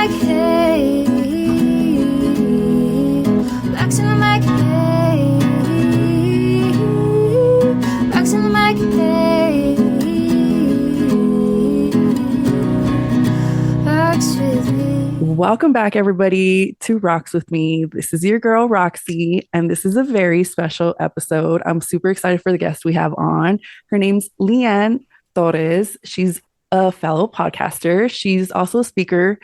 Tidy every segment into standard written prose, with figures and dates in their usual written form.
mic, hey. Back to the mic, hey. Back to the mic, hey. Rocks with me. Welcome back, everybody, to Rocks with Me. This is your girl, Roxy, and this is a very special episode. I'm super excited for the guest we have on. Her name's Lianne Torres. She's a fellow podcaster. She's also a speaker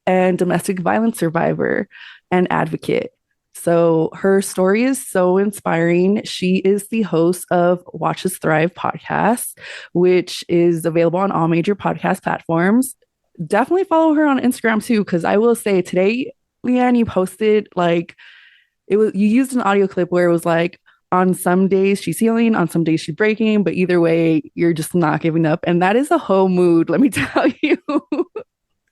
and domestic violence survivor and advocate. So her story is so inspiring. She is the host of Watch Us Thrive podcast, which is available on all major podcast platforms. Definitely follow her on Instagram too, because I will say today, Lianne, you posted you used an audio clip where it was like, on some days she's healing, on some days she's breaking, but either way, you're just not giving up. And that is a whole mood, let me tell you.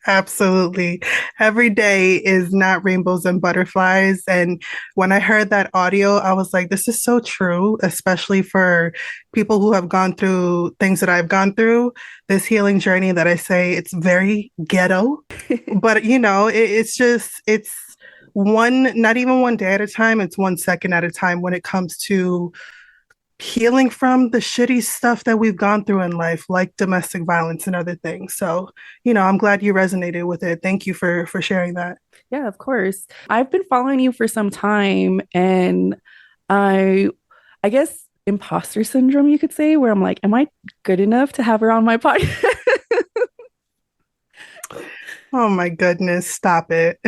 Absolutely. Every day is not rainbows and butterflies. And when I heard that audio, I was like, this is so true, especially for people who have gone through things that I've gone through. This healing journey that I say, it's very ghetto, but it's not even one day at a time. It's 1 second at a time when it comes to healing from the shitty stuff that we've gone through in life, like domestic violence and other things. So, I'm glad you resonated with it. Thank you for sharing that. Yeah, of course. I've been following you for some time, and I guess imposter syndrome, you could say, where I'm like, am I good enough to have her on my podcast? Oh my goodness, stop it.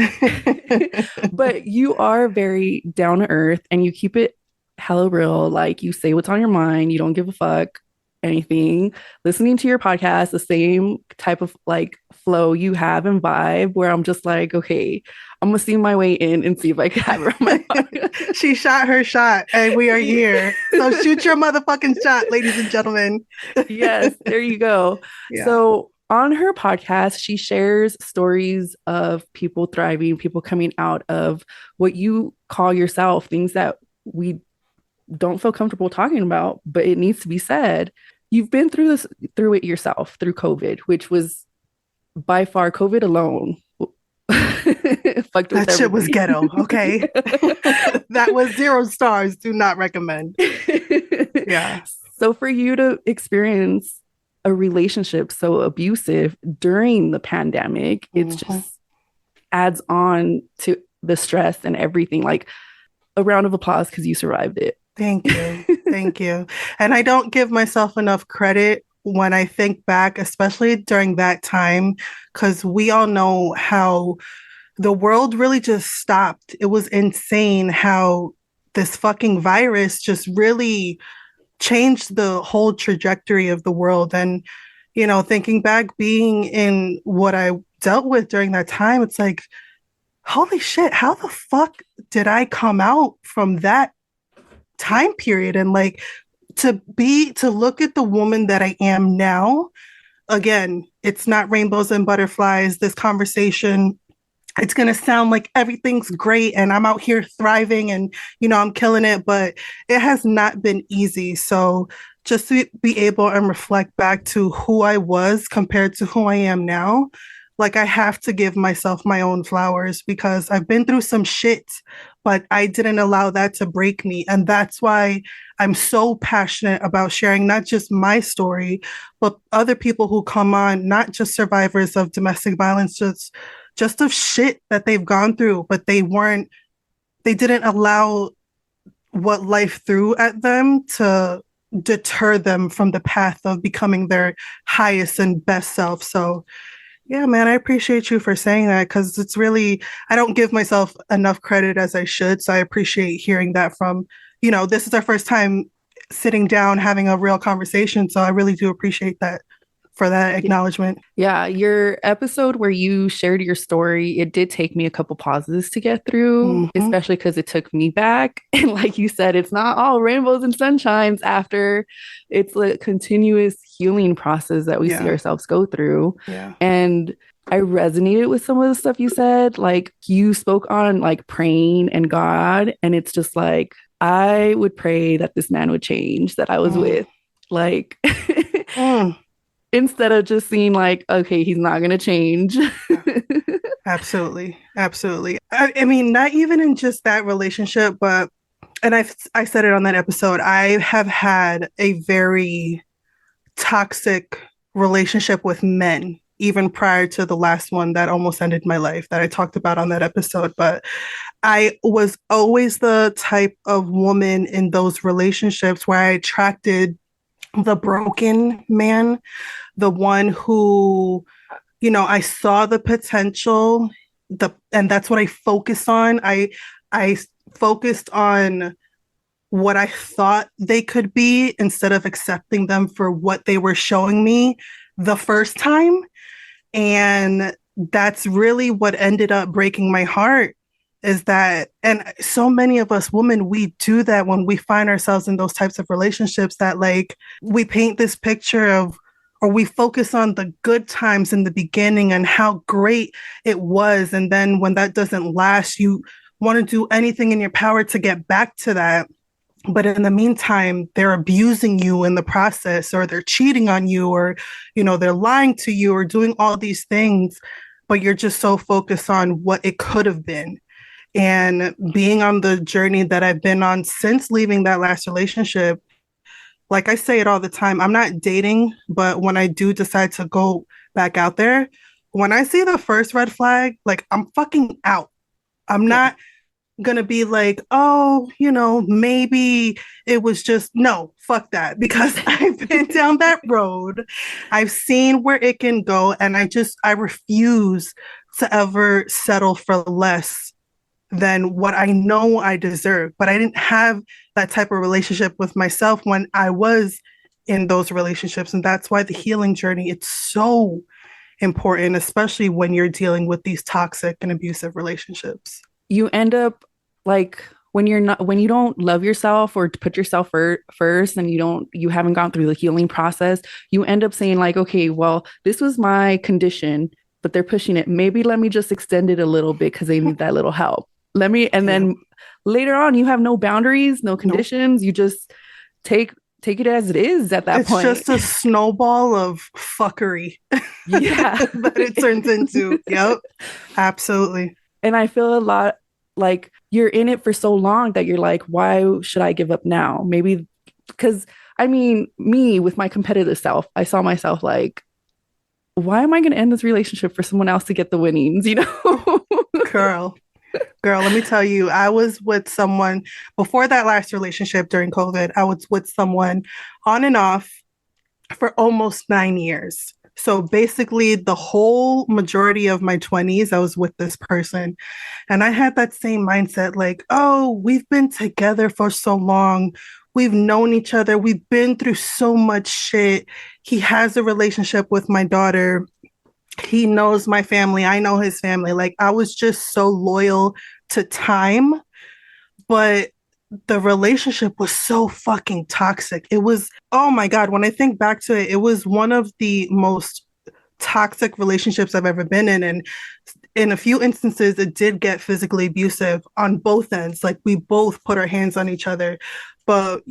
But you are very down to earth and you keep it hella real. Like, you say what's on your mind. You don't give a fuck anything. Listening to your podcast, the same type of like flow you have and vibe, where I'm just like, okay, I'm gonna see my way in and see if I can have her on my podcast. She shot her shot and we are here. So shoot your motherfucking shot, ladies and gentlemen. Yes, there you go. Yeah. So on her podcast, she shares stories of people thriving, people coming out of what you call yourself, things that we don't feel comfortable talking about, but it needs to be said. You've been through it yourself, through COVID, which was by far COVID alone. Fucked with that shit was everything. ghetto, okay? That was 0 stars. Do not recommend. Yeah. So for you to experience a relationship so abusive during the pandemic, it's just adds on to the stress and everything. Like, a round of applause because you survived it. Thank you. Thank you. And I don't give myself enough credit when I think back, especially during that time, because we all know how the world really just stopped. It was insane how this fucking virus just really changed the whole trajectory of the world. And, thinking back, being in what I dealt with during that time, it's like, holy shit, how the fuck did I come out from that time period? And like, to look at the woman that I am now, again, it's not rainbows and butterflies. This conversation, it's going to sound like everything's great and I'm out here thriving and, I'm killing it, but it has not been easy. So just to be able and reflect back to who I was compared to who I am now, like, I have to give myself my own flowers because I've been through some shit, but I didn't allow that to break me. And that's why I'm so passionate about sharing not just my story, but other people who come on, not just survivors of domestic violence, just of shit that they've gone through, but they didn't allow what life threw at them to deter them from the path of becoming their highest and best self. So yeah, man, I appreciate you for saying that because it's really, I don't give myself enough credit as I should. So I appreciate hearing that from, this is our first time sitting down, having a real conversation. So I really do appreciate that for that acknowledgement. Yeah, your episode where you shared your story, it did take me a couple pauses to get through, especially because it took me back. And like you said, it's not all rainbows and sunshines after. It's a continuous healing process that we see ourselves go through. Yeah. And I resonated with some of the stuff you said. Like, you spoke on like praying and God, and it's just like, I would pray that this man would change that I was with. Like, instead of just seeing like, okay, he's not going to change. Absolutely. Absolutely. I mean, not even in just that relationship, but, and I said it on that episode, I have had a very toxic relationship with men, even prior to the last one that almost ended my life that I talked about on that episode. But I was always the type of woman in those relationships where I attracted the broken man, the one who, I saw the potential, and that's what I focus on. I focused on what I thought they could be instead of accepting them for what they were showing me the first time. And that's really what ended up breaking my heart is that, and so many of us women, we do that when we find ourselves in those types of relationships that like we paint this picture of, or we focus on the good times in the beginning and how great it was. And then when that doesn't last, you want to do anything in your power to get back to that. But in the meantime, they're abusing you in the process, or they're cheating on you, or, they're lying to you, or doing all these things. But you're just so focused on what it could have been. And being on the journey that I've been on since leaving that last relationship, like I say it all the time, I'm not dating, but when I do decide to go back out there, when I see the first red flag, like I'm fucking out. I'm Yeah. not gonna be like, oh, maybe it was just no, fuck that. Because I've been down that road. I've seen where it can go. And I refuse to ever settle for less than what I know I deserve. But I didn't have that type of relationship with myself when I was in those relationships. And that's why the healing journey, it's so important, especially when you're dealing with these toxic and abusive relationships. You end up like when you don't love yourself or put yourself first, and you haven't gone through the healing process, you end up saying like, okay, well, this was my condition, but they're pushing it. Maybe let me just extend it a little bit because they need that little help. And Yeah. then later on, you have no boundaries, no Nope. conditions. You just take it as it is at that It's point. just a snowball of fuckery Yeah. that it turns into. Yep, absolutely. And I feel a lot like you're in it for so long that you're like, why should I give up now? Maybe because I mean, me with my competitive self, I saw myself like, why am I going to end this relationship for someone else to get the winnings, you know? Girl, let me tell you, I was with someone before that last relationship during COVID. I was with someone on and off for almost 9 years. So basically, the whole majority of my 20s, I was with this person. And I had that same mindset like, oh, we've been together for so long. We've known each other. We've been through so much shit. He has a relationship with my daughter. He knows my family. I know his family. Like, I was just so loyal to time. But the relationship was so fucking toxic. It was, oh my God, when I think back to it, it was one of the most toxic relationships I've ever been in. And in a few instances, it did get physically abusive on both ends. Like we both put our hands on each other. But,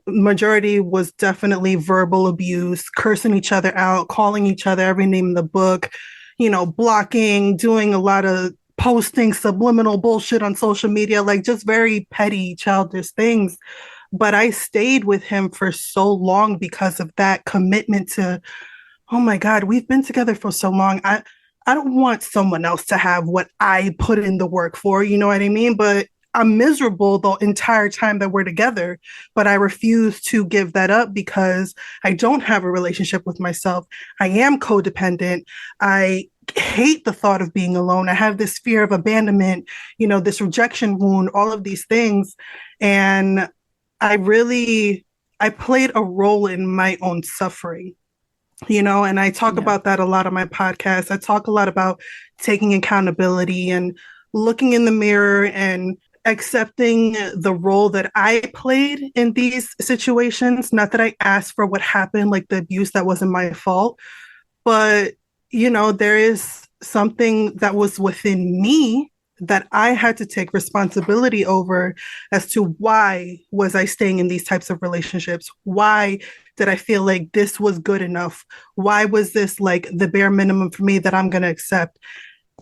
majority was definitely verbal abuse, cursing each other out, calling each other every name in the book, blocking, doing a lot of posting subliminal bullshit on social media, like just very petty, childish things. But I stayed with him for so long because of that commitment to, oh my God, we've been together for so long. I don't want someone else to have what I put in the work for, you know what I mean? But I'm miserable the entire time that we're together, but I refuse to give that up because I don't have a relationship with myself. I am codependent. I hate the thought of being alone. I have this fear of abandonment, this rejection wound, all of these things. And I played a role in my own suffering, and I talk Yeah. about that a lot on my podcast. I talk a lot about taking accountability and looking in the mirror and accepting the role that I played in these situations. Not that I asked for what happened, like the abuse that wasn't my fault, but there is something that was within me that I had to take responsibility over as to why was I staying in these types of relationships? Why did I feel like this was good enough? Why was this like the bare minimum for me that I'm going to accept?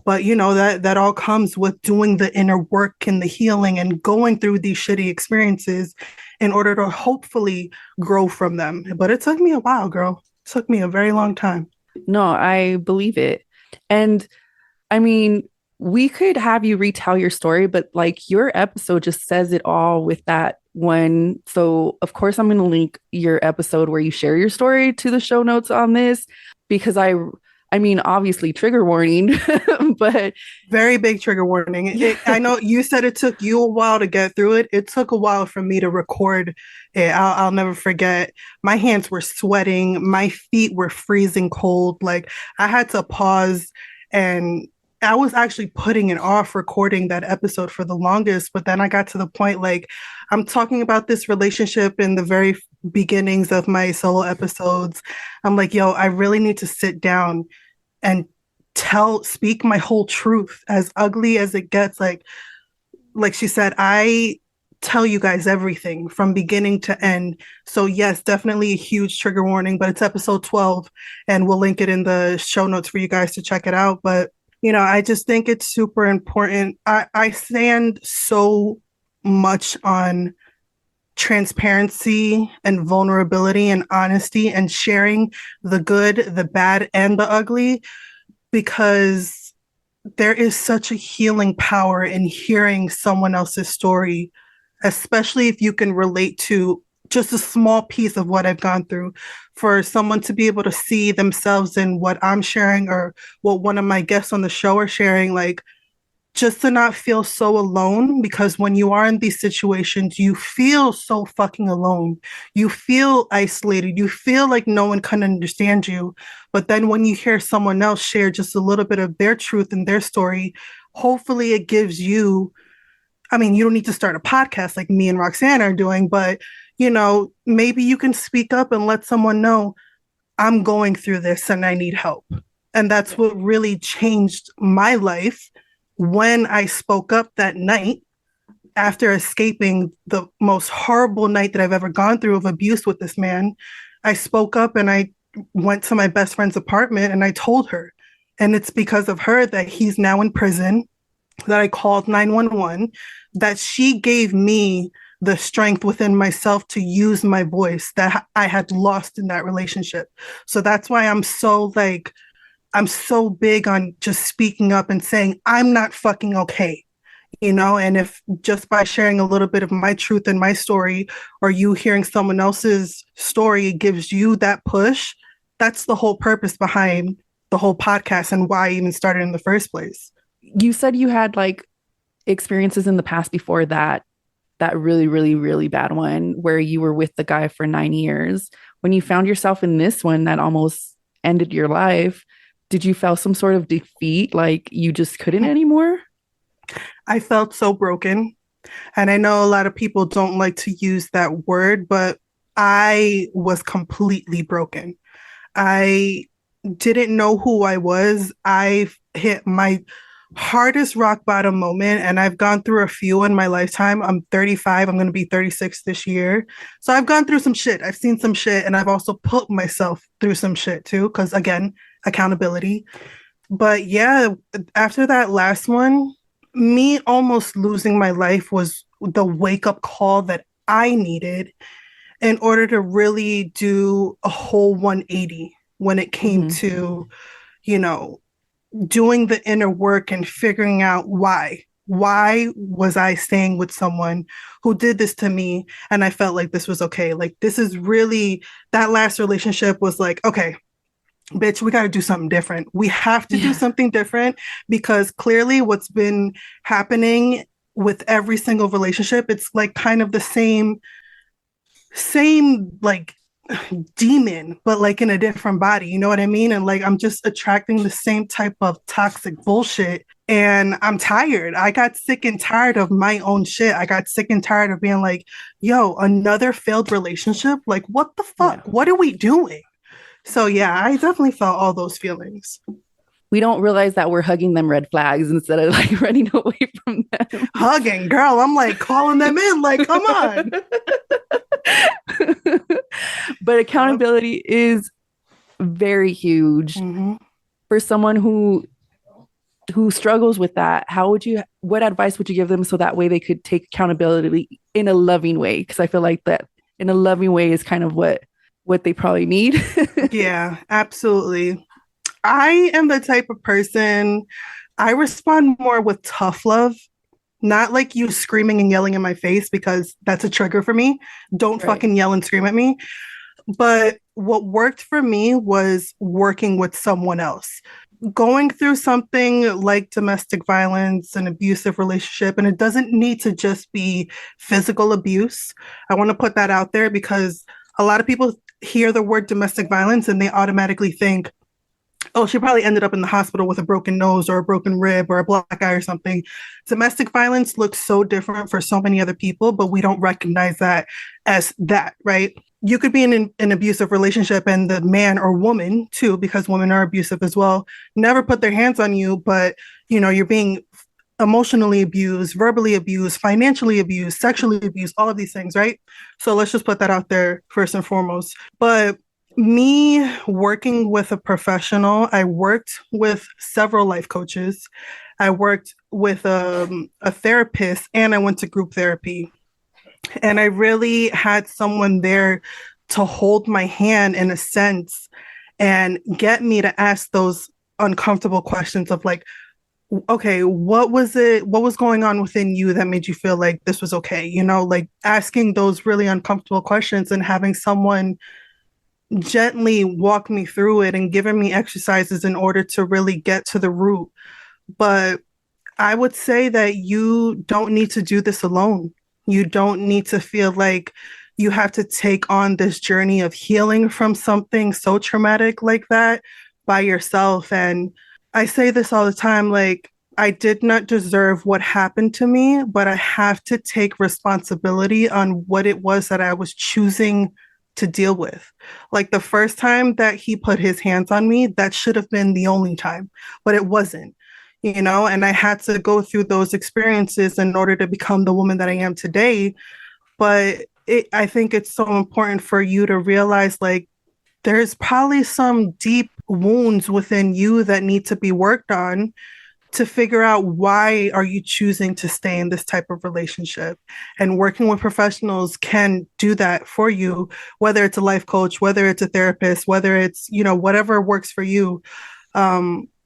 But that all comes with doing the inner work and the healing and going through these shitty experiences in order to hopefully grow from them. But it took me a while, girl. It took me a very long time. No, I believe it. And I mean, we could have you retell your story, but like your episode just says it all with that one. So, of course, I'm going to link your episode where you share your story to the show notes on this because I mean, obviously, trigger warning, but Very big trigger warning. I know you said it took you a while to get through it. It took a while for me to record it. I'll never forget. My hands were sweating. My feet were freezing cold. Like I had to pause, and I was actually putting it off recording that episode for the longest. But then I got to the point like I'm talking about this relationship in the very beginnings of my solo episodes. I'm like, yo, I really need to sit down and speak my whole truth, as ugly as it gets. Like she said, I tell you guys everything from beginning to end. So yes, definitely a huge trigger warning, but it's episode 12 and we'll link it in the show notes for you guys to check it out. But I just think it's super important. I stand so much on transparency and vulnerability and honesty and sharing the good, the bad, and the ugly, because there is such a healing power in hearing someone else's story, especially if you can relate to just a small piece of what I've gone through. For someone to be able to see themselves in what I'm sharing or what one of my guests on the show are sharing, like just to not feel so alone, because when you are in these situations, you feel so fucking alone. You feel isolated. You feel like no one can understand you. But then when you hear someone else share just a little bit of their truth and their story, hopefully it gives you, I mean, you don't need to start a podcast like me and Roxanne are doing, but maybe you can speak up and let someone know I'm going through this and I need help. And that's what really changed my life when I spoke up that night after escaping the most horrible night that I've ever gone through of abuse with this man. I spoke up and I went to my best friend's apartment and I told her. And it's because of her that he's now in prison, that I called 911, that she gave me the strength within myself to use my voice that I had lost in that relationship. So that's why I'm so big on just speaking up and saying, I'm not fucking okay. And if just by sharing a little bit of my truth and my story, or you hearing someone else's story gives you that push, that's the whole purpose behind the whole podcast and why I even started in the first place. You said you had like experiences in the past before that really, really, really bad one where you were with the guy for 9 years. When you found yourself in this one that almost ended your life, did you feel some sort of defeat, like you just couldn't anymore? I felt so broken. And I know a lot of people don't like to use that word, but I was completely broken. I didn't know who I was. I hit my hardest rock bottom moment, and I've gone through a few in my lifetime. I'm 35. I'm going to be 36 this year. So I've gone through some shit. I've seen some shit, and I've also put myself through some shit too, because again, accountability. But yeah, after that last one, me almost losing my life was the wake up call that I needed in order to really do a whole 180 when it came to, doing the inner work and figuring out why. Why was I staying with someone who did this to me? And I felt like this was okay. Like, this is really, that last relationship was like, okay, bitch, we got to do something different. We have to do something different, because clearly what's been happening with every single relationship, it's like kind of the same like demon, but like in a different body. You know what I mean? And like, I'm just attracting the same type of toxic bullshit. And I'm tired. I got sick and tired of my own shit. I got sick and tired of being like, yo, another failed relationship. Like, what the fuck? Yeah. What are we doing? So yeah, I definitely felt all those feelings. We don't realize that we're hugging them red flags instead of like running away from them. Hugging, girl. I'm like calling them in, like, come on. But accountability is very huge for someone who who struggles with that, what advice would you give them so that way they could take accountability in a loving way? Because I feel like that in a loving way is kind of what they probably need. Yeah, absolutely. I am the type of person, I respond more with tough love, not like you screaming and yelling in my face because that's a trigger for me. Don't Right. fucking yell and scream at me. But what worked for me was working with someone else. Going through something like domestic violence, an abusive relationship, and it doesn't need to just be physical abuse. I want to put that out there because a lot of people hear the word domestic violence and they automatically think, oh, she probably ended up in the hospital with a broken nose or a broken rib or a black eye or something. Domestic violence looks so different for so many other people, but we don't recognize that as that, right? You could be in an abusive relationship and the man or woman too, because women are abusive as well, never put their hands on you, but you're being emotionally abused, verbally abused, financially abused, sexually abused, all of these things, right? So let's just put that out there first and foremost. But me working with a professional, I worked with several life coaches. I worked with a therapist and I went to group therapy. And I really had someone there to hold my hand in a sense and get me to ask those uncomfortable questions of like, okay, what was going on within you that made you feel like this was okay? Like asking those really uncomfortable questions and having someone gently walk me through it and giving me exercises in order to really get to the root. But I would say that you don't need to do this alone. You don't need to feel like you have to take on this journey of healing from something so traumatic like that by yourself. And I say this all the time, like, I did not deserve what happened to me, but I have to take responsibility on what it was that I was choosing to deal with. Like the first time that he put his hands on me, that should have been the only time, but it wasn't, and I had to go through those experiences in order to become the woman that I am today. But I think it's so important for you to realize like there's probably some deep wounds within you that need to be worked on to figure out why are you choosing to stay in this type of relationship. And working with professionals can do that for you, whether it's a life coach, whether it's a therapist, whether it's whatever works for you.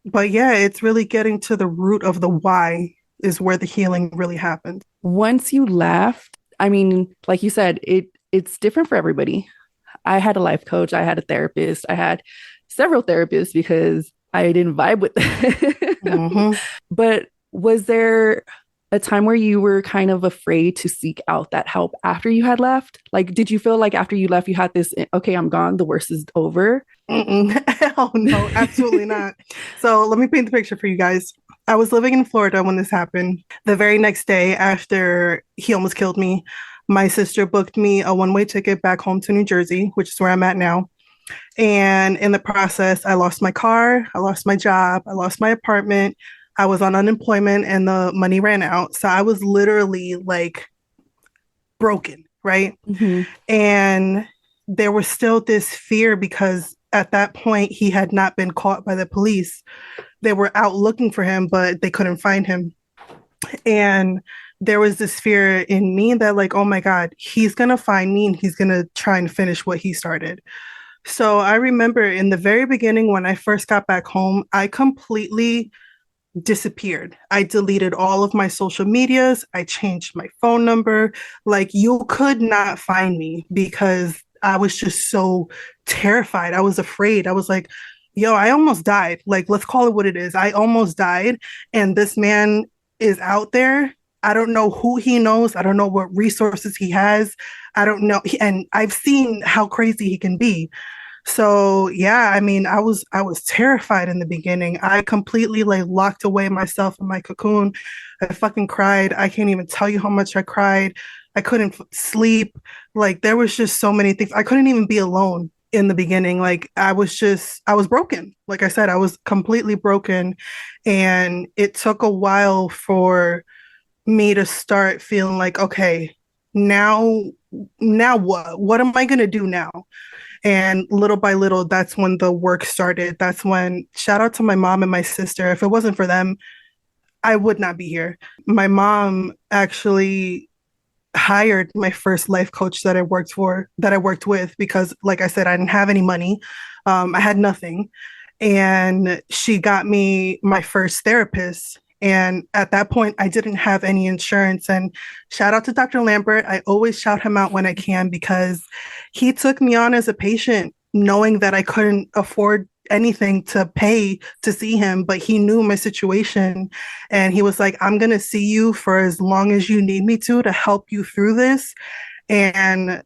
But yeah, it's really getting to the root of the why is where the healing really happens. Once you left, I mean, like you said, it's different for everybody. I had a life coach, I had a therapist, I had several therapists because I didn't vibe with them. Mm-hmm. But was there a time where you were kind of afraid to seek out that help after you had left? Like, did you feel like after you left, you had this, okay, I'm gone, the worst is over? Hell no, absolutely not. So let me paint the picture for you guys. I was living in Florida when this happened. The very next day after he almost killed me, my sister booked me a one-way ticket back home to New Jersey, which is where I'm at now. And in the process, I lost my car, I lost my job, I lost my apartment. I was on unemployment and the money ran out. So I was literally like broken, right? Mm-hmm. And there was still this fear because at that point he had not been caught by the police. They were out looking for him, but they couldn't find him. And there was this fear in me that like, oh my God, he's going to find me and he's going to try and finish what he started. So I remember in the very beginning when I first got back home, I completely disappeared. I deleted all of my social medias. I changed my phone number. Like you could not find me because I was just so terrified. I was afraid. I was like, yo, I almost died. Like, let's call it what it is. I almost died. And this man is out there. I don't know who he knows. I don't know what resources he has. I don't know. And I've seen how crazy he can be. So yeah, I mean, I was terrified in the beginning. I completely like locked away myself in my cocoon. I fucking cried. I can't even tell you how much I cried. I couldn't sleep. Like there was just so many things. I couldn't even be alone in the beginning. Like I was broken. Like I said, I was completely broken. And it took a while for me to start feeling like, okay, now what? What am I gonna do now? And little by little, that's when the work started. That's when, shout out to my mom and my sister. If it wasn't for them, I would not be here. My mom actually hired my first life coach that I worked with, because, like I said, I didn't have any money. I had nothing. And she got me my first therapist. And at that point, I didn't have any insurance. And shout out to Dr. Lambert. I always shout him out when I can, because he took me on as a patient, knowing that I couldn't afford anything to pay to see him, but he knew my situation. And he was like, I'm going to see you for as long as you need me to help you through this. And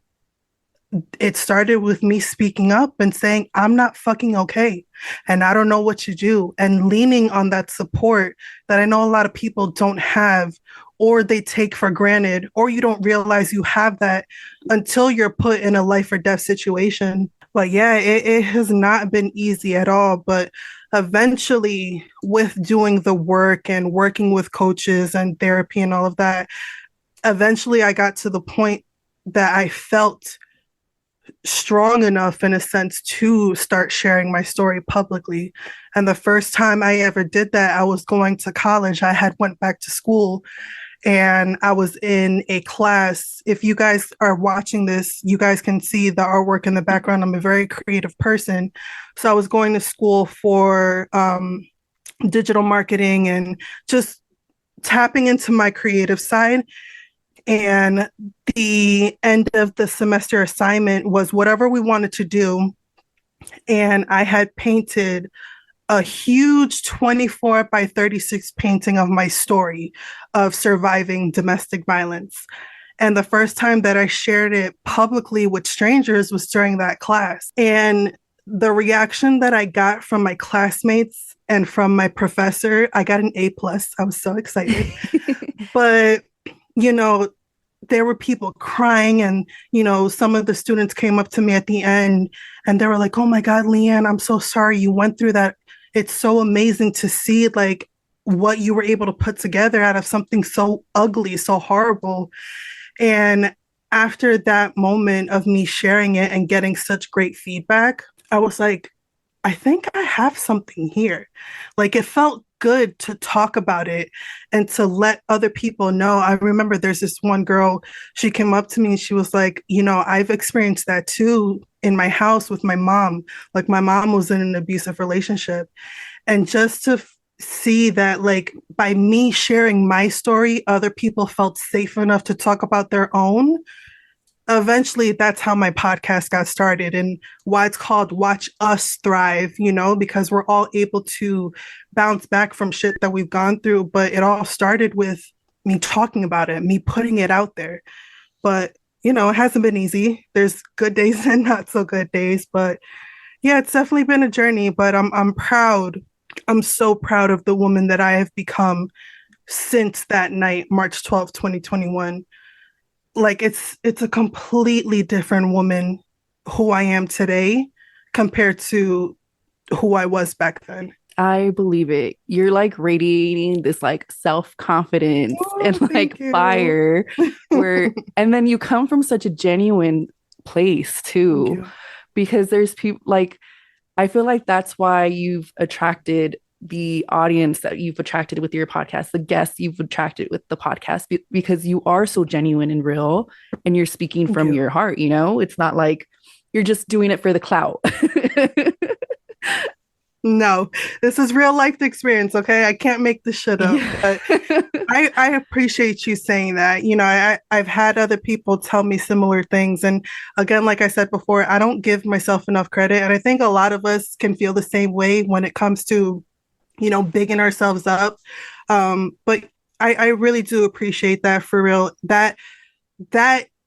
it started with me speaking up and saying, I'm not fucking okay. And I don't know what to do. And leaning on that support that I know a lot of people don't have, or they take for granted, or you don't realize you have that until you're put in a life or death situation. But yeah, it has not been easy at all. But eventually, with doing the work and working with coaches and therapy and all of that, eventually I got to the point that I felt strong enough, in a sense, to start sharing my story publicly. And the first time I ever did that, I was going to college. I had went back to school, and I was in a class. If you guys are watching this, you guys can see the artwork in the background. I'm a very creative person. So I was going to school for digital marketing and just tapping into my creative side. And the end of the semester assignment was whatever we wanted to do. And I had painted a huge 24 by 36 painting of my story of surviving domestic violence. And the first time that I shared it publicly with strangers was during that class. And the reaction that I got from my classmates and from my professor, I got an A plus. I was so excited. But, you know, there were people crying, and, you know, some of the students came up to me at the end and they were like, oh my God, Lianne, I'm so sorry you went through that. It's so amazing to see like what you were able to put together out of something so ugly, so horrible. And after that moment of me sharing it and getting such great feedback, I was like, I think I have something here. Like, it felt good to talk about it and to let other people know. I remember there's this one girl, she came up to me and she was like, you know, I've experienced that too in my house with my mom. Like, my mom was in an abusive relationship. And just to see that, like, by me sharing my story, other people felt safe enough to talk about their own. Eventually, that's how my podcast got started, and why it's called Watch Us Thrive, you know, because we're all able to bounce back from shit that we've gone through. But it all started with me talking about it, me putting it out there. But, you know, it hasn't been easy. There's good days and not so good days. But yeah, it's definitely been a journey. But I'm proud. I'm so proud of the woman that I have become since that night, March 12th, 2021. Like, it's a completely different woman who I am today compared to who I was back then. I believe it. You're like radiating this like self-confidence and like fire and then you come from such a genuine place too, because there's people like, I feel like that's why you've attracted the audience that you've attracted with your podcast, the guests you've attracted with the podcast, because you are so genuine and real, and you're speaking from your heart, you know? It's not like you're just doing it for the clout. No, this is real life experience, okay? I can't make this shit up. But I appreciate you saying that. You know, I've had other people tell me similar things. And again, like I said before, I don't give myself enough credit. And I think a lot of us can feel the same way when it comes to, you know, bigging ourselves up. But I really do appreciate that, for real. That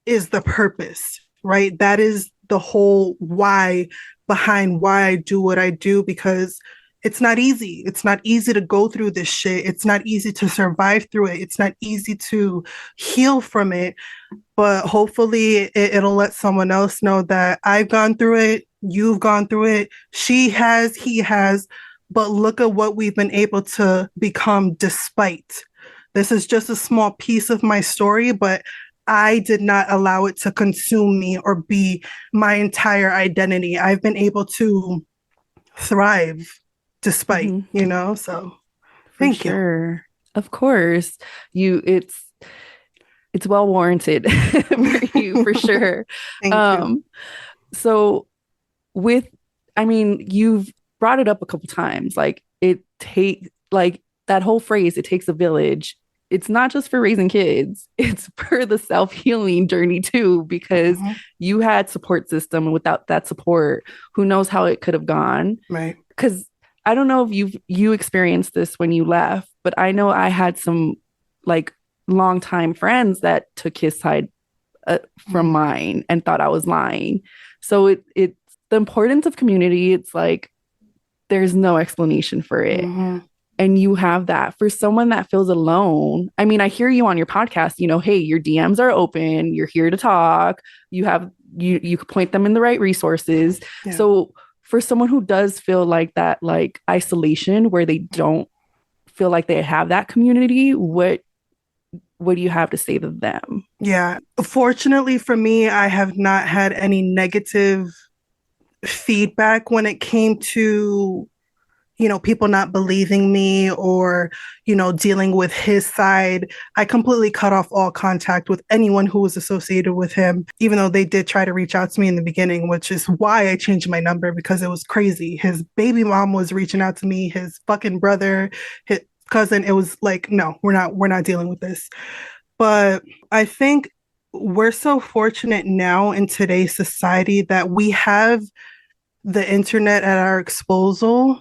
is the purpose, right? That is the whole why behind why I do what I do, because it's not easy. It's not easy to go through this shit. It's not easy to survive through it. It's not easy to heal from it. But hopefully it'll let someone else know that I've gone through it. You've gone through it. She has, he has. But look at what we've been able to become despite. This is just a small piece of my story, but I did not allow it to consume me or be my entire identity. I've been able to thrive despite, Hmm. so For thank you. sure. Of course. You it's well warranted for you for sure. Thank you. Um, so with I mean, you've brought it up a couple times. Like that whole phrase, it takes a village. It's not just for raising kids, it's for the self-healing journey too, because Hmm. you had support system and without that support, who knows how it could have gone. Right. Because I don't know if you experienced this when you left, but I know I had some like longtime friends that took his side from Mm-hmm. mine and thought I was lying. So it's the importance of community. It's like there's no explanation for it. Mm-hmm. And you have that for someone that feels alone. I mean, I hear you on your podcast, hey, your DMs are open, you're here to talk, you could point them in the right resources. Yeah. So for someone who does feel like that, like isolation where they don't feel like they have that community, what do you have to say to them? Yeah. Fortunately for me, I have not had any negative feedback when it came to people not believing me or, dealing with his side. I completely cut off all contact with anyone who was associated with him, even though they did try to reach out to me in the beginning, which is why I changed my number because it was crazy. His baby mom was reaching out to me, his fucking brother, his cousin. It was like, no, we're not dealing with this. But I think we're so fortunate now in today's society that we have the internet at our disposal,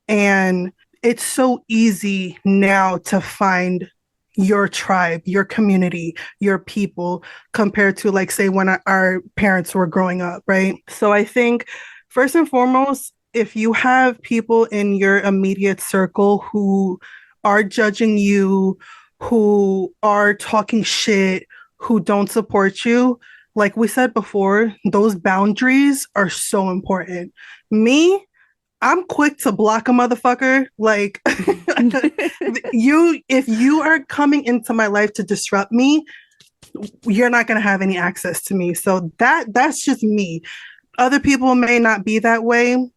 and it's so easy now to find your tribe, your community, your people compared to, like, say, when our parents were growing up, right? So I think, first and foremost, if you have people in your immediate circle who are judging you, who are talking shit, who don't support you, like we said before, those boundaries are so important. Me, I'm quick to block a motherfucker. Like, if you are coming into my life to disrupt me, you're not going to have any access to me. So that's just me. Other people may not be that way,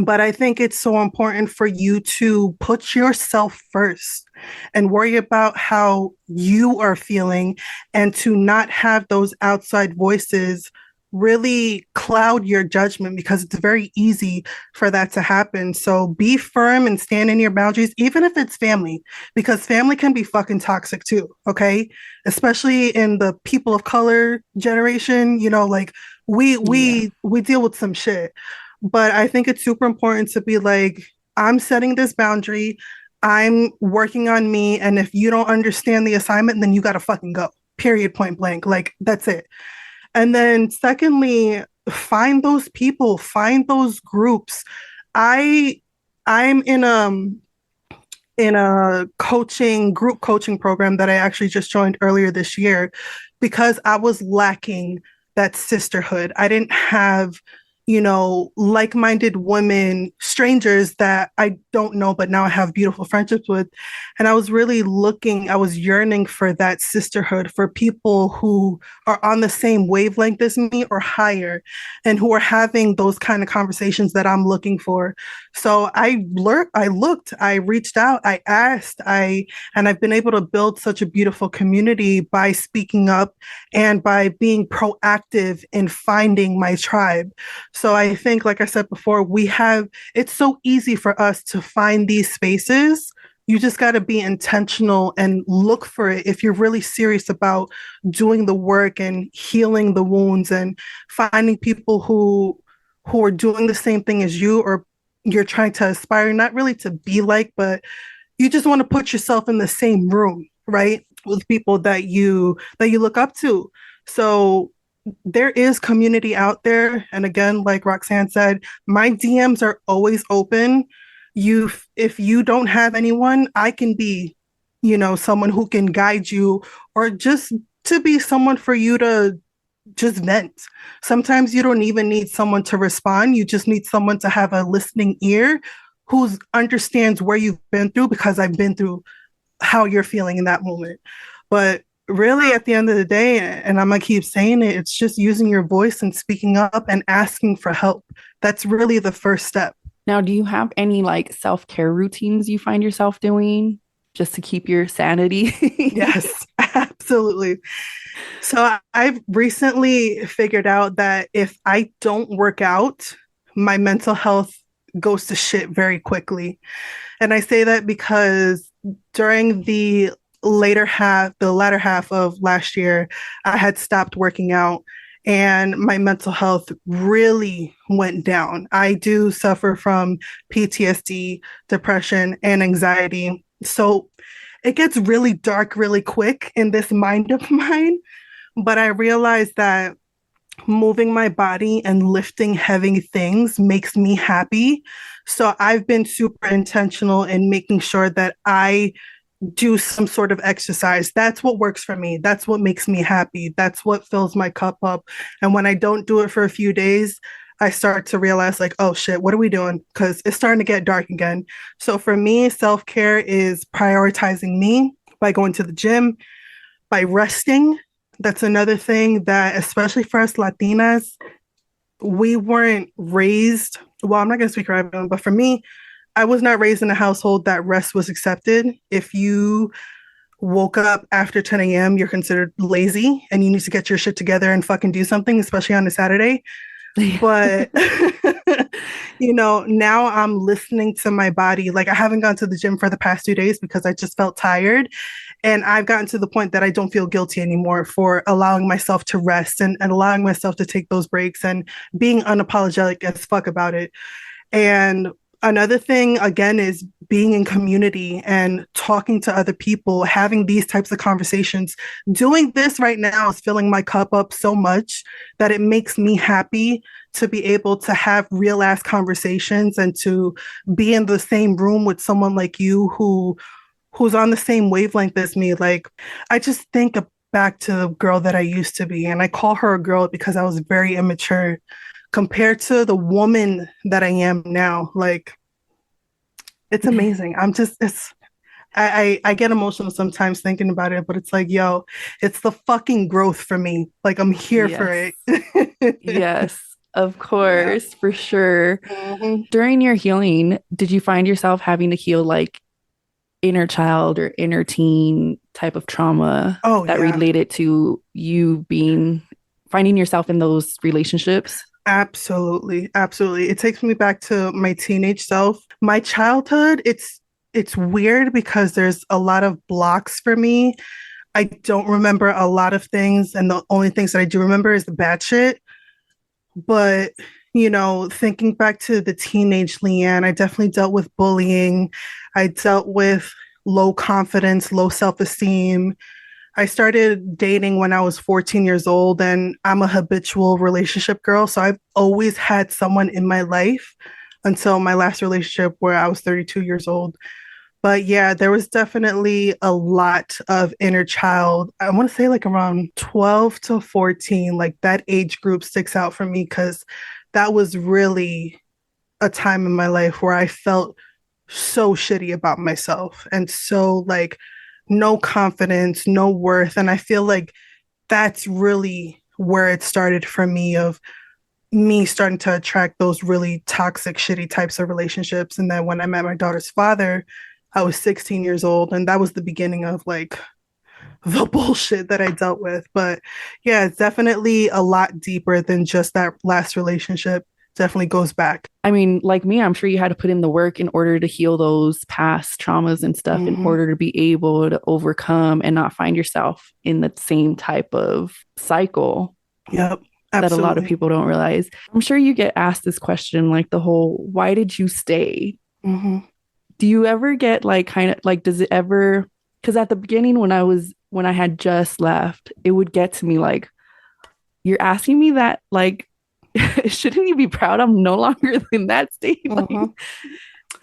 but I think it's so important for you to put yourself first and worry about how you are feeling, and to not have those outside voices really cloud your judgment, because it's very easy for that to happen. So be firm and stand in your boundaries, even if it's family, because family can be fucking toxic too. Okay. Especially in the people of color generation, like we, Yeah. we, we deal with some shit. But I think it's super important to be like, I'm setting this boundary. I'm working on me. And if you don't understand the assignment, then you got to fucking go. Period, point blank. Like, that's it. And then secondly, find those people, find those groups. I'm in a group coaching program that I actually just joined earlier this year because I was lacking that sisterhood. I didn't have, like-minded women, strangers that I don't know, but now I have beautiful friendships with. And I was yearning for that sisterhood, for people who are on the same wavelength as me or higher, and who are having those kind of conversations that I'm looking for. So I reached out, I asked, and I've been able to build such a beautiful community by speaking up and by being proactive in finding my tribe. So I think, like I said before, it's so easy for us to find these spaces. You just got to be intentional and look for it if you're really serious about doing the work and healing the wounds and finding people who are doing the same thing as you, or you're trying to aspire not really to be like, but you just want to put yourself in the same room, right? With people that you look up to. So there is community out there. And again, like Roxanne said, my DMs are always open. If you don't have anyone, I can be, someone who can guide you, or just to be someone for you to just vent. Sometimes you don't even need someone to respond. You just need someone to have a listening ear who understands where you've been through, because I've been through how you're feeling in that moment. But really, at the end of the day, and I'm gonna keep saying it, it's just using your voice and speaking up and asking for help. That's really the first step. Now, do you have any like self-care routines you find yourself doing just to keep your sanity? Yes, absolutely. So I've recently figured out that if I don't work out, my mental health goes to shit very quickly. And I say that because during the latter half of last year, I had stopped working out and my mental health really went down. I do suffer from PTSD, depression, and anxiety. So it gets really dark really quick in this mind of mine. But I realized that moving my body and lifting heavy things makes me happy. So I've been super intentional in making sure that I do some sort of exercise. That's what works for me. That's what makes me happy. That's what fills my cup up. And when I don't do it for a few days, I start to realize, like, oh shit, what are we doing? Because it's starting to get dark again. So for me, self care is prioritizing me by going to the gym, by resting. That's another thing that, especially for us Latinas, we weren't raised. Well, I'm not going to speak for everyone, but for me, I was not raised in a household that rest was accepted. If you woke up after 10 a.m., you're considered lazy and you need to get your shit together and fucking do something, especially on a Saturday. But, now I'm listening to my body. Like, I haven't gone to the gym for the past 2 days because I just felt tired. And I've gotten to the point that I don't feel guilty anymore for allowing myself to rest and allowing myself to take those breaks and being unapologetic as fuck about it. And another thing, again, is being in community and talking to other people, having these types of conversations. Doing this right now is filling my cup up so much that it makes me happy to be able to have real ass conversations and to be in the same room with someone like you who's on the same wavelength as me. Like, I just think back to the girl that I used to be, and I call her a girl because I was very immature compared to the woman that I am now. Like, it's amazing. I get emotional sometimes thinking about it, but it's like, yo, it's the fucking growth for me. Like, I'm here for Yes. it. Yes, of Yeah. course, for sure. Mhm. During your healing, did you find yourself having to heal like inner child or inner teen type of trauma Oh, that yeah. related to you finding yourself in those relationships? Absolutely. Absolutely. It takes me back to my teenage self. My childhood, it's weird because there's a lot of blocks for me. I don't remember a lot of things, and the only things that I do remember is the bad shit. But, thinking back to the teenage Leanne, I definitely dealt with bullying. I dealt with low confidence, low self-esteem. I started dating when I was 14 years old, and I'm a habitual relationship girl. So I've always had someone in my life until my last relationship where I was 32 years old. But yeah, there was definitely a lot of inner child. I want to say like around 12 to 14, like that age group sticks out for me because that was really a time in my life where I felt so shitty about myself and so like no confidence, no worth. And I feel like that's really where it started for me, of me starting to attract those really toxic, shitty types of relationships. And then when I met my daughter's father, I was 16 years old, and that was the beginning of like the bullshit that I dealt with. But yeah, it's definitely a lot deeper than just that last relationship. Definitely goes back. I mean, like me, I'm sure you had to put in the work in order to heal those past traumas and stuff in Mm-hmm. order to be able to overcome and not find yourself in the same type of cycle Yep, that a lot of absolutely. people don't realize. I'm sure you get asked this question, like the whole, why did you stay? Mm-hmm. Do you ever get like kind of like, does it ever, because at the beginning when I had just left, it would get to me like, you're asking me that, like, shouldn't you be proud I'm no longer in that state? Like, Mm-hmm.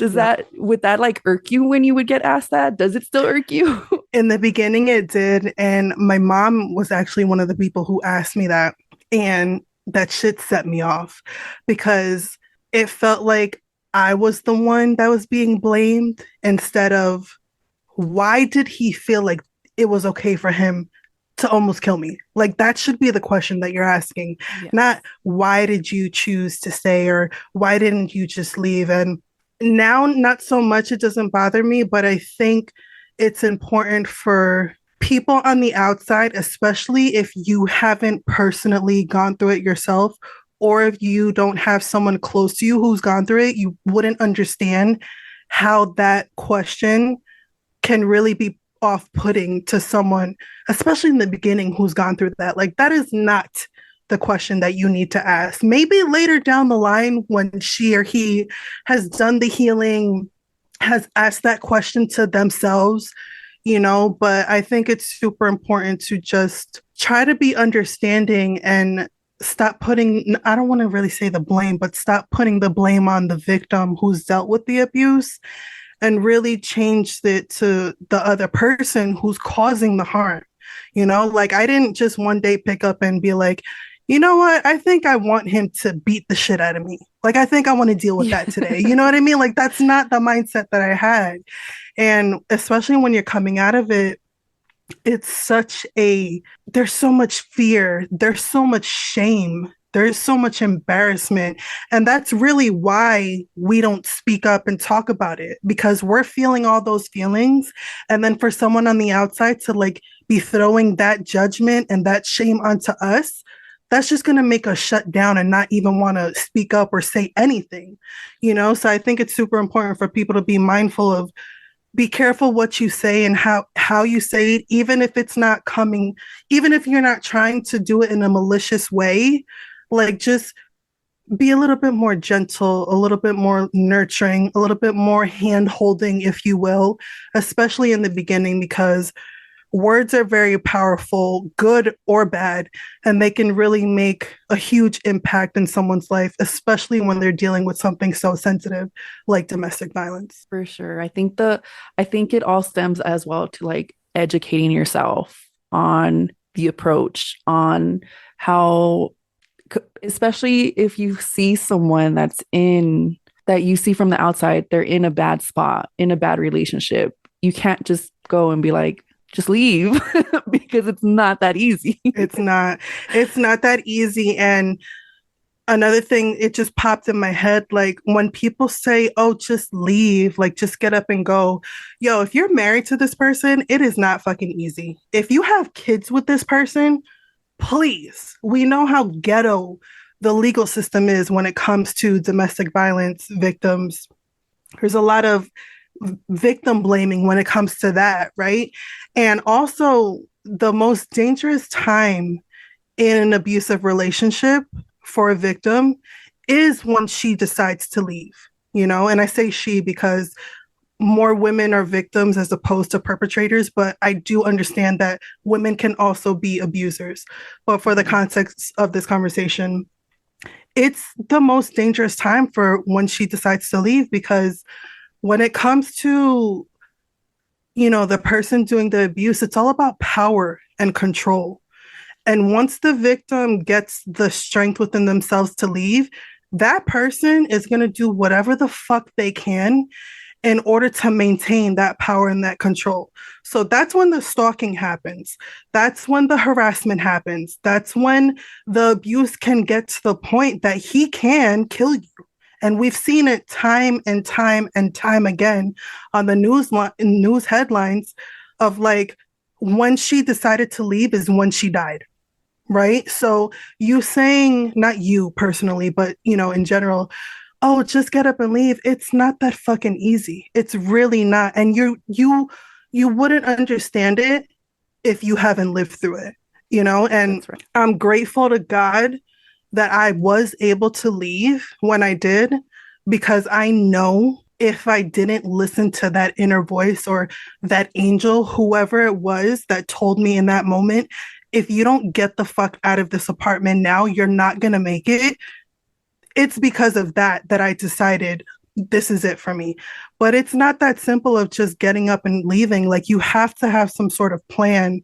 Yep. would that like irk you when you would get asked that? Does it still irk you? In the beginning, it did. And my mom was actually one of the people who asked me that. And that shit set me off because it felt like I was the one that was being blamed instead of why did he feel like it was okay for him to almost kill me? Like, that should be the question that you're asking, Yes. not why did you choose to stay or why didn't you just leave? And now, not so much, it doesn't bother me, but I think it's important for people on the outside, especially if you haven't personally gone through it yourself, or if you don't have someone close to you who's gone through it, you wouldn't understand how that question can really be off-putting to someone, especially in the beginning, who's gone through that. Like, that is not the question that you need to ask. Maybe later down the line, when she or he has done the healing, has asked that question to themselves, but I think it's super important to just try to be understanding and stop putting, I don't want to really say the blame, but stop putting the blame on the victim who's dealt with the abuse, and really change it to the other person who's causing the harm. Like, I didn't just one day pick up and be like, you know what? I think I want him to beat the shit out of me. Like, I think I want to deal with that today. You know what I mean? Like, that's not the mindset that I had. And especially when you're coming out of it, there's so much fear, there's so much shame, there's so much embarrassment. And that's really why we don't speak up and talk about it, because we're feeling all those feelings. And then for someone on the outside to like be throwing that judgment and that shame onto us, that's just going to make us shut down and not even want to speak up or say anything. So I think it's super important for people to be mindful of, be careful what you say and how you say it, even if it's not coming, even if you're not trying to do it in a malicious way. Like, just be a little bit more gentle, a little bit more nurturing, a little bit more hand holding, if you will, especially in the beginning, because words are very powerful, good or bad, and they can really make a huge impact in someone's life, especially when they're dealing with something so sensitive like domestic violence. For sure. I think it all stems as well to like educating yourself on the approach, on how, especially if you see someone that you see from the outside, they're in a bad spot, in a bad relationship. You can't just go and be like, just leave because it's not that easy. It's not that easy. And another thing, it just popped in my head, like when people say, oh, just leave, like just get up and go. Yo, if you're married to this person, it is not fucking easy. If you have kids with this person, please, we know how ghetto the legal system is when it comes to domestic violence victims. There's a lot of victim blaming when it comes to that, right? And also, the most dangerous time in an abusive relationship for a victim is when she decides to leave. And I say she because more women are victims as opposed to perpetrators, but I do understand that women can also be abusers. But for the context of this conversation, it's the most dangerous time for when she decides to leave, because when it comes to, the person doing the abuse, it's all about power and control. And once the victim gets the strength within themselves to leave, that person is going to do whatever the fuck they can in order to maintain that power and that control. So that's when the stalking happens. That's when the harassment happens. That's when the abuse can get to the point that he can kill you. And we've seen it time and time and time again on the news headlines of like, when she decided to leave is when she died. Right? So you saying, not you personally, but in general, oh, just get up and leave. It's not that fucking easy. It's really not. And you wouldn't understand it if you haven't lived through it, and That's right. I'm grateful to God that I was able to leave when I did, because I know if I didn't listen to that inner voice or that angel, whoever it was that told me in that moment, if you don't get the fuck out of this apartment now, you're not going to make it. It's because of that I decided this is it for me. But it's not that simple of just getting up and leaving. Like, you have to have some sort of plan,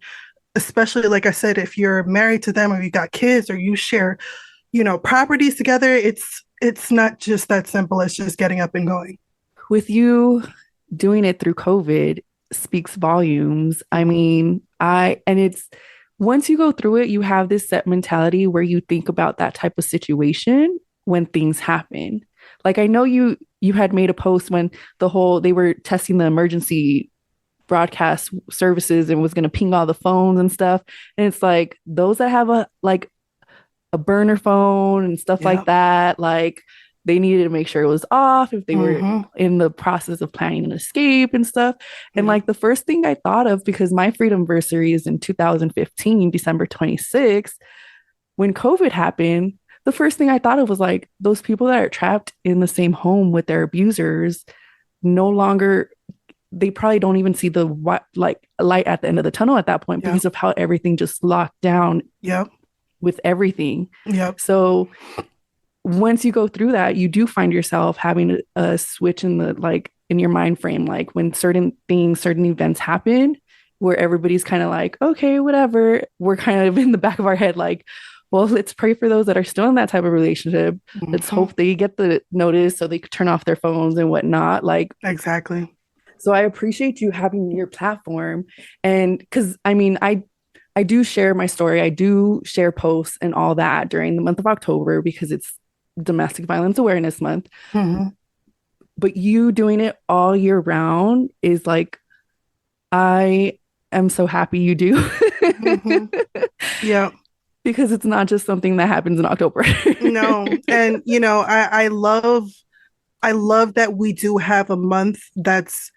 especially, like I said, if you're married to them or you got kids or you share, properties together. It's not just that simple as just getting up and going. With you doing it through COVID speaks volumes. I mean, and it's once you go through it, you have this set mentality where you think about that type of situation when things happen. Like I know you had made a post when they were testing the emergency broadcast services and was going to ping all the phones and stuff. And it's like those that have a burner phone and stuff like Yeah. that, like they needed to make sure it was off if they were Mm-hmm. in the process of planning an escape and stuff. And Yeah. like the first thing I thought of, because my freedom anniversary is in 2015, December 26th, when COVID happened, the first thing I thought of was like those people that are trapped in the same home with their abusers no longer, they probably don't even see the like light at the end of the tunnel at that point Yeah. because of how everything just locked down Yep. with everything. Yep. So once you go through that, you do find yourself having a switch in the like in your mind frame, like when certain things, certain events happen, where everybody's kind of like, okay, whatever. We're kind of in the back of our head, like, well, let's pray for those that are still in that type of relationship. Let's Mm-hmm. hope they get the notice so they could turn off their phones and whatnot. Like, Exactly. so I appreciate you having your platform. And because I mean, I do share my story. I do share posts and all that during the month of October because it's Domestic Violence Awareness Month. Mm-hmm. But you doing it all year round is like, I am so happy you do. Mm-hmm. Yeah. Because it's not just something that happens in October. No. And I love that we do have a month that's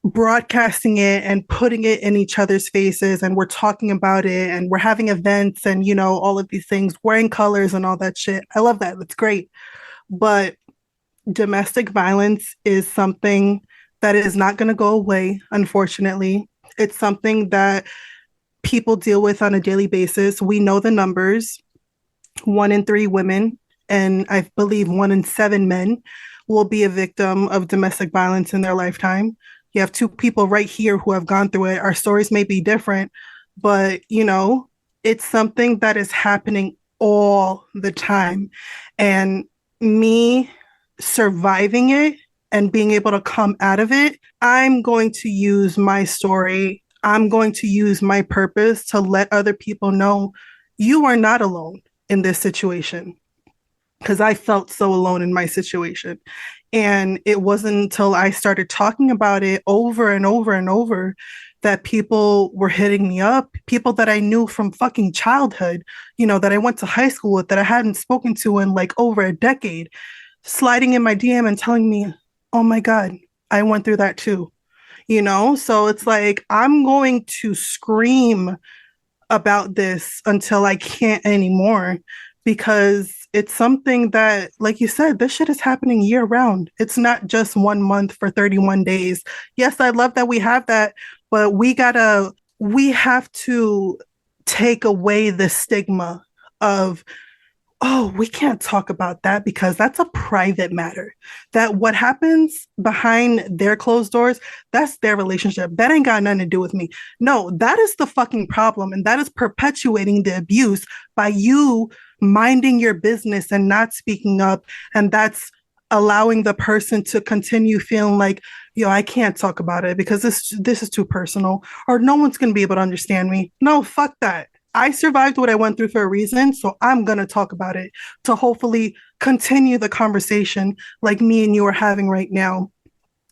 broadcasting it and putting it in each other's faces, and we're talking about it and we're having events and all of these things, wearing colors and all that shit. I love that. That's great. But domestic violence is something that is not going to go away, unfortunately. It's something that people deal with on a daily basis. We know the numbers. 1 in 3 women, and I believe 1 in 7 men will be a victim of domestic violence in their lifetime. You have 2 people right here who have gone through it. Our stories may be different, but it's something that is happening all the time. And me surviving it and being able to come out of it, I'm going to use my story. I'm going to use my purpose to let other people know you are not alone in this situation, because I felt so alone in my situation. And it wasn't until I started talking about it over and over and over that people were hitting me up, people that I knew from fucking childhood, that I went to high school with, that I hadn't spoken to in like over a decade, sliding in my DM and telling me, oh my God, I went through that too. So it's like, I'm going to scream about this until I can't anymore, because it's something that, like you said, this shit is happening year round. It's not just 1 month for 31 days. Yes, I love that we have that, but we have to take away the stigma of, oh, we can't talk about that because that's a private matter. That what happens behind their closed doors, that's their relationship. That ain't got nothing to do with me. No, that is the fucking problem. And that is perpetuating the abuse by you minding your business and not speaking up. And that's allowing the person to continue feeling like, yo, I can't talk about it because this is too personal, or no one's going to be able to understand me. No, fuck that. I survived what I went through for a reason, so I'm going to talk about it to hopefully continue the conversation like me and you are having right now,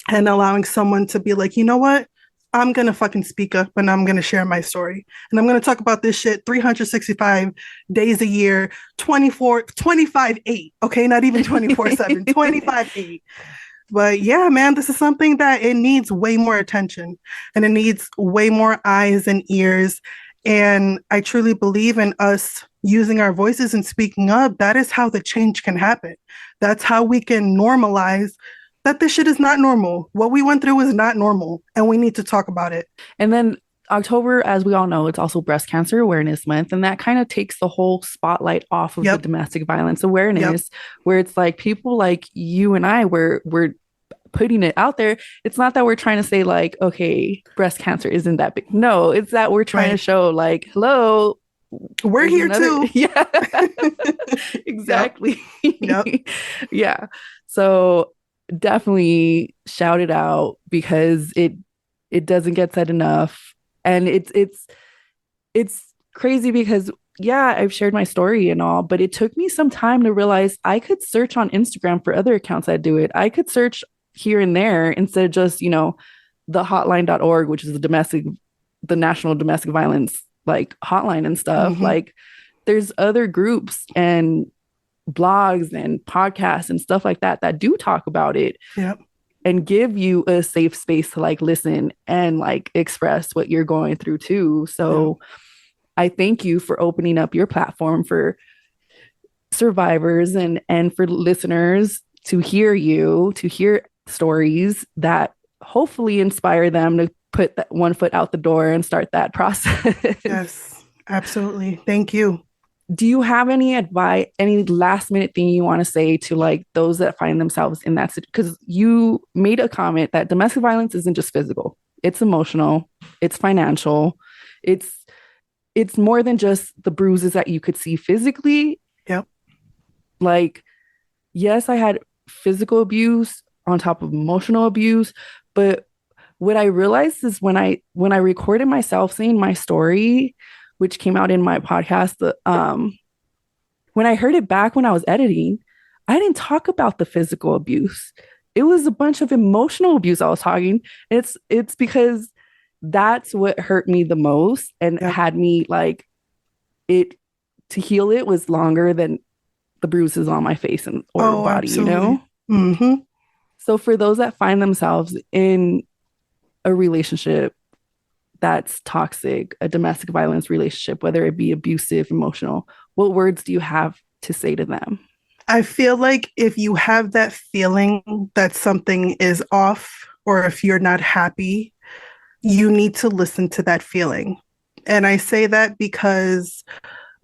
and allowing someone to be like, you know what? I'm going to fucking speak up and I'm going to share my story. And I'm going to talk about this shit 365 days a year, 25/8. Okay, not even 24/7, 25/8. But yeah, man, this is something that it needs way more attention, and it needs way more eyes and ears. And I truly believe in us using our voices and speaking up. That is how the change can happen. That's how we can normalize that this shit is not normal. What we went through is not normal, and we need to talk about it. And then October, as we all know, it's also Breast Cancer Awareness Month. And that kind of takes the whole spotlight off of the domestic violence awareness, where it's like people like you and I, we're putting it out there. It's not that we're trying to say like, okay, breast cancer isn't that big. No, it's that we're trying to show like, hello, we're here too. Yeah, exactly. Yep. Yeah. So definitely shout it out because it doesn't get said enough. And it's it's crazy because yeah, I've shared my story and all, but it took me some time to realize I could search on Instagram for other accounts that do it. I could search here and there instead of just, the hotline.org, which is the national domestic violence like hotline and stuff. Hmm. Like there's other groups and blogs and podcasts and stuff like that that do talk about it Yep. and give you a safe space to like listen and like express what you're going through too. Yep. So I thank you for opening up your platform for survivors and for listeners to hear you, to hear stories that hopefully inspire them to put that one foot out the door and start that process. Yes, absolutely. Thank you. Do you have any advice, any last minute thing you want to say to like those that find themselves in that situation? Because you made a comment that domestic violence isn't just physical, it's emotional, it's financial, it's it's more than just the bruises that you could see physically. Yep. Like, yes, I had physical abuse on top of emotional abuse, but what I realized is when I recorded myself saying my story, which came out in my podcast, when I heard it back when I was editing, I didn't talk about the physical abuse. It was a bunch of emotional abuse I was talking. It's because that's what hurt me the most and Yep. had me like it to heal it was longer than the bruises on my face and or Oh, body, absolutely. Hmm. So for those that find themselves in a relationship that's toxic, a domestic violence relationship, whether it be abusive, emotional, what words do you have to say to them? I feel like if you have that feeling that something is off or if you're not happy, you need to listen to that feeling. And I say that because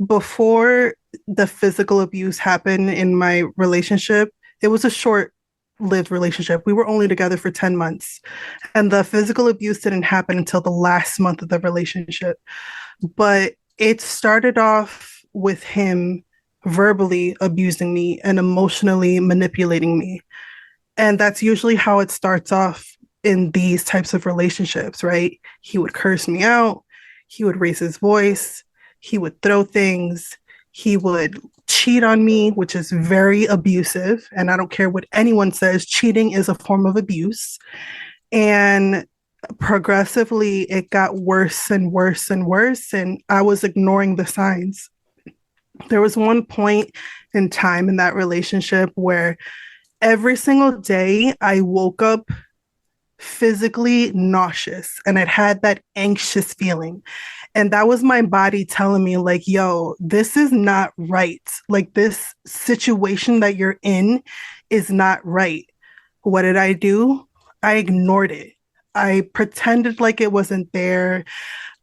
before the physical abuse happened in my relationship, it was a short lived relationship. We were only together for 10 months. And the physical abuse didn't happen until the last month of the relationship. But it started off with him verbally abusing me and emotionally manipulating me. And that's usually how it starts off in these types of relationships, right? He would curse me out, he would raise his voice, he would throw things, he would cheat on me, which is very abusive. And I don't care what anyone says, cheating is a form of abuse. And progressively, it got worse and worse and worse. And I was ignoring the signs. There was one point in time in that relationship where every single day I woke up physically nauseous and it had that anxious feeling. And that was my body telling me, like, yo, this is not right. Like, this situation that you're in is not right. What did I do? I ignored it. I pretended like it wasn't there.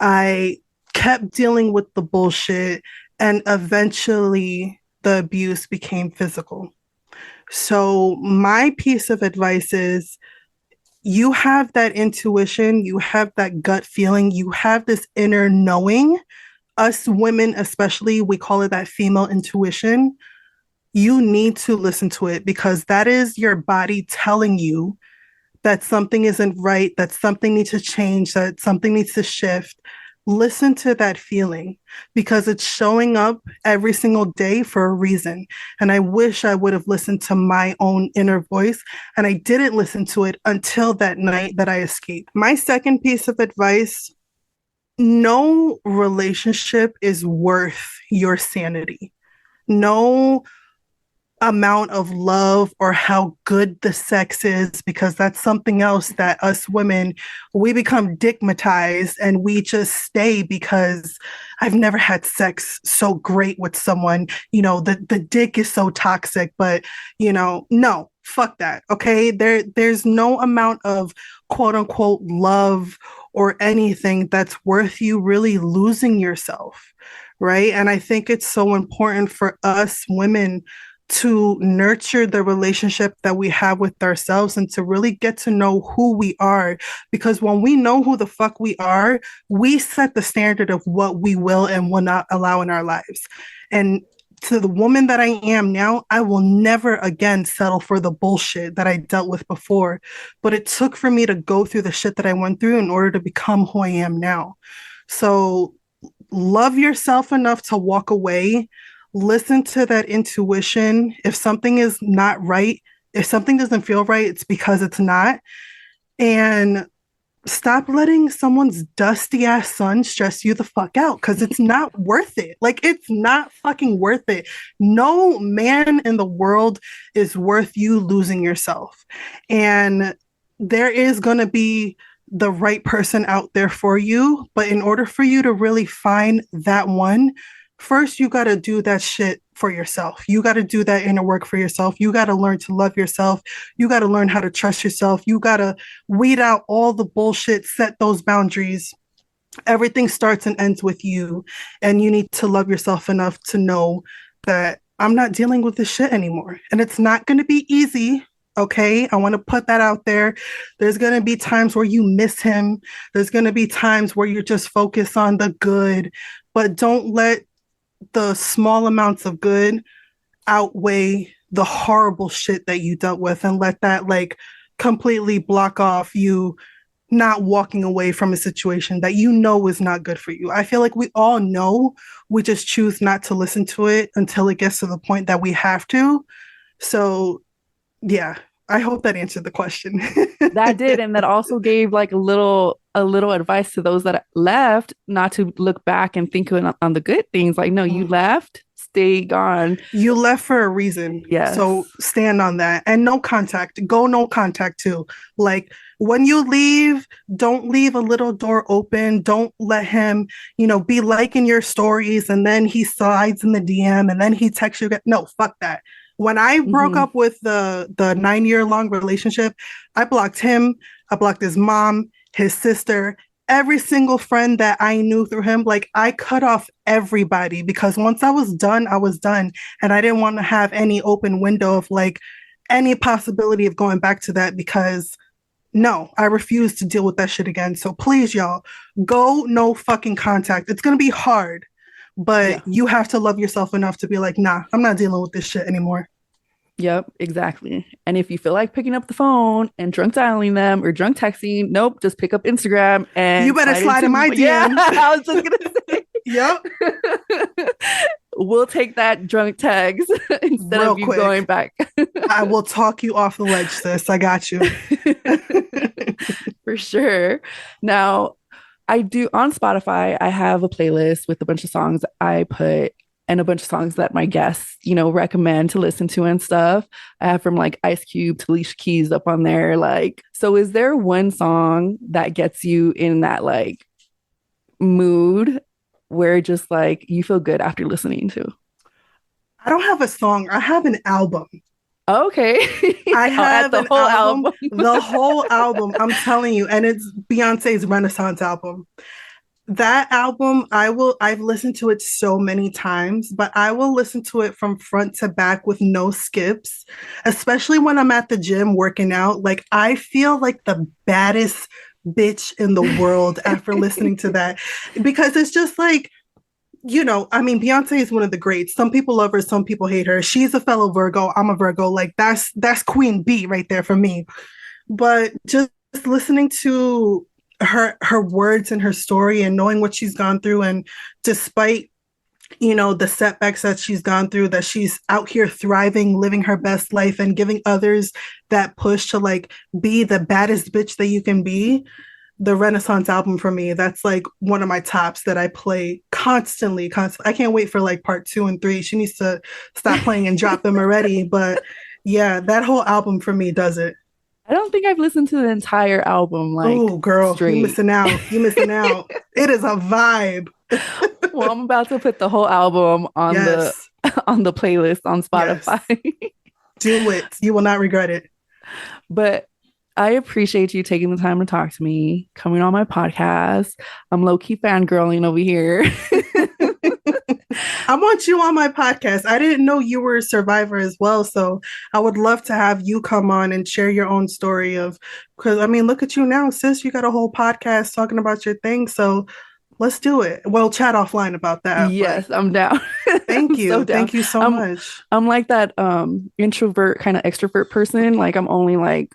I kept dealing with the bullshit. And eventually, the abuse became physical. So, my piece of advice is you have that intuition, you have that gut feeling, you have this inner knowing. Us women, especially, we call it that female intuition. You need to listen to it because that is your body telling you that something isn't right, that something needs to change, that something needs to shift. Listen to that feeling because it's showing up every single day for a reason. And I wish I would have listened to my own inner voice. And I didn't listen to it until that night that I escaped. My second piece of advice: no relationship is worth your sanity. No amount of love or how good the sex is, because that's something else that us women, we become dickmatized and we just stay because I've never had sex so great with someone. The dick is so toxic, but no, fuck that. Okay. There's no amount of quote unquote love or anything that's worth you really losing yourself. Right. And I think it's so important for us women to nurture the relationship that we have with ourselves and to really get to know who we are. Because when we know who the fuck we are, we set the standard of what we will and will not allow in our lives. And to the woman that I am now, I will never again settle for the bullshit that I dealt with before. But it took for me to go through the shit that I went through in order to become who I am now. So love yourself enough to walk away. Listen to that intuition. If something is not right, if something doesn't feel right, it's because it's not. And stop letting someone's dusty ass son stress you the fuck out because it's not worth it. Like, it's not fucking worth it. No man in the world is worth you losing yourself. And there is going to be the right person out there for you. But in order for you to really find that one, first, you got to do that shit for yourself. You got to do that inner work for yourself. You got to learn to love yourself. You got to learn how to trust yourself. You got to weed out all the bullshit, set those boundaries. Everything starts and ends with you. And you need to love yourself enough to know that I'm not dealing with this shit anymore. And it's not going to be easy. Okay, I want to put that out there. There's going to be times where you miss him. There's going to be times where you're just focused on the good, but don't let the small amounts of good outweigh the horrible shit that you dealt with, and let that like completely block off you not walking away from a situation that you know is not good for you. I feel like we all know, we just choose not to listen to it until it gets to the point that we have to. So yeah, I hope that answered the question. That did, and that also gave like a little advice to those that left, not to look back and think on the good things. Like, no, you left, stay gone. You left for a reason. Yes. So stand on that. And no contact. Go no contact too. Like, when you leave, don't leave a little door open. Don't let him, be liking your stories and then he slides in the DM and then he texts you. No, fuck that. When I broke up with the 9-year-long relationship, I blocked him. I blocked his mom, his sister, every single friend that I knew through him. Like, I cut off everybody because once I was done, I was done. And I didn't want to have any open window of like any possibility of going back to that, because no, I refuse to deal with that shit again. So please, y'all, go no fucking contact. It's going to be hard. But you have to love yourself enough to be like, nah, I'm not dealing with this shit anymore. Yep, exactly. And if you feel like picking up the phone and drunk dialing them or drunk texting, nope, just pick up Instagram and you better slide in my DM. Yeah, I was just gonna say. Yep. We'll take that drunk text instead Real of you quick. going back. I will talk you off the ledge, sis. I got you. For sure. Now, I do on Spotify, I have a playlist with a bunch of songs I put and a bunch of songs that my guests, recommend to listen to and stuff. I have from like Ice Cube to Alicia Keys up on there. Like, so is there one song that gets you in that like mood where just like you feel good after listening to? I don't have a song. I have an album. Okay. I have the whole album. The whole album, I'm telling you. And it's Beyonce's Renaissance album. That album, I've listened to it so many times, but I will listen to it from front to back with no skips, especially when I'm at the gym working out. Like, I feel like the baddest bitch in the world after listening to that, because it's just like, Beyonce is one of the greats. Some people love her, some people hate her. She's a fellow Virgo. I'm a Virgo. Like, that's Queen B right there for me. But just listening to her words and her story and knowing what she's gone through, and despite the setbacks that she's gone through, that she's out here thriving, living her best life and giving others that push to like be the baddest bitch that you can be. The Renaissance album for me, that's like one of my tops that I play constantly. I can't wait for like part 2 and 3. She needs to stop playing and drop them already. But yeah, that whole album for me does it. I don't think I've listened to the entire album. Like, oh, girl, straight. You missing out. You missing out. It is a vibe. Well, I'm about to put the whole album on the playlist on Spotify. Yes. Do it. You will not regret it. But I appreciate you taking the time to talk to me, coming on my podcast. I'm low-key fangirling over here. I want you on my podcast. I didn't know you were a survivor as well. So I would love to have you come on and share your own story because look at you now, sis. You got a whole podcast talking about your thing. So let's do it. We'll chat offline about that. Yes, I'm down. Thank you. So down. Thank you so much. I'm like that introvert kind of extrovert person. Like, I'm only like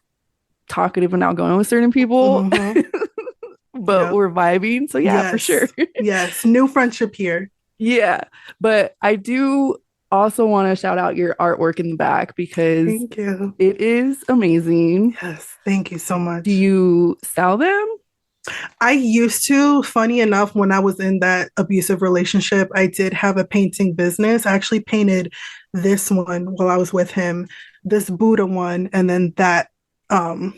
talkative and outgoing with certain people. Mm-hmm. but Yep. we're vibing. So yeah, for Yes. sure. Yes. New friendship here. Yeah. But I do also want to shout out your artwork in the back because Thank you. it is amazing. Yes. Thank you so much. Do you sell them? I used to, funny enough, when I was in that abusive relationship, I did have a painting business. I actually painted this one while I was with him, this Buddha one, and then that um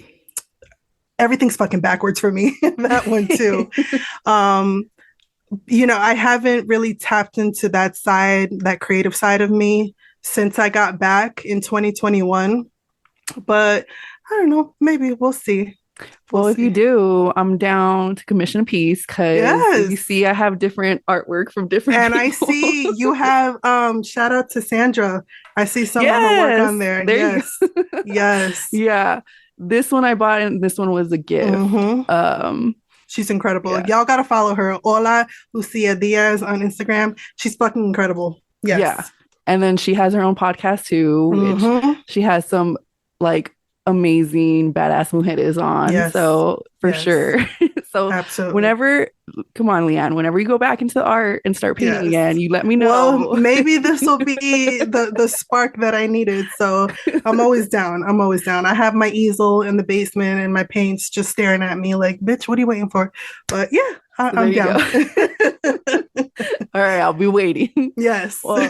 everything's fucking backwards for me. That one too. Um, I haven't really tapped into that side, that creative side of me since I got back in 2021. But I don't know, maybe we'll see. Well, if you do, I'm down to commission a piece because Yes. you see I have different artwork from different And I people. see you have shout out to Sandra. I see some of her work on there. Yes. You go. Yes. Yeah. This one I bought and this one was a gift. Mhm. She's incredible. Yeah. Y'all gotta follow her. Hola Lucia Diaz on Instagram. She's fucking incredible. Yes. Yeah. And then she has her own podcast too, which Mhm. she has some like amazing badass mujeres on. Yes. So for Yes. sure. So Absolutely. come on, Lianne, whenever you go back into the art and start painting Yes. again, you let me know. Well, maybe this will be the spark that I needed. So I'm always down. I'm always down. I have my easel in the basement and my paints just staring at me like, bitch, what are you waiting for? But yeah, I'm down. All right, I'll be waiting. Yes. Well,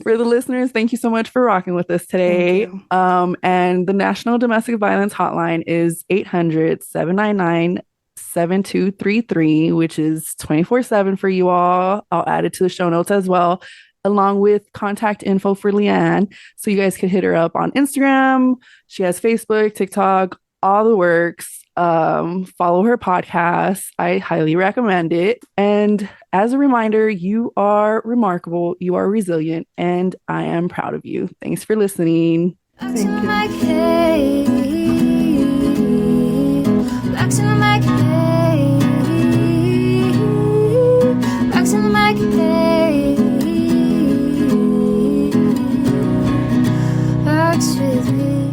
for the listeners, thank you so much for rocking with us today. And the National Domestic Violence Hotline is 800-799-7233, which is 24/7 for you all. I'll add it to the show notes as well, along with contact info for Lianne. So you guys can hit her up on Instagram. She has Facebook, TikTok, all the works. Follow her podcast. I highly recommend it. And as a reminder, you are remarkable, you are resilient, and I am proud of you. Thanks for listening. Back to my cave. Back to my cave. Back to my cave. Rocks with me.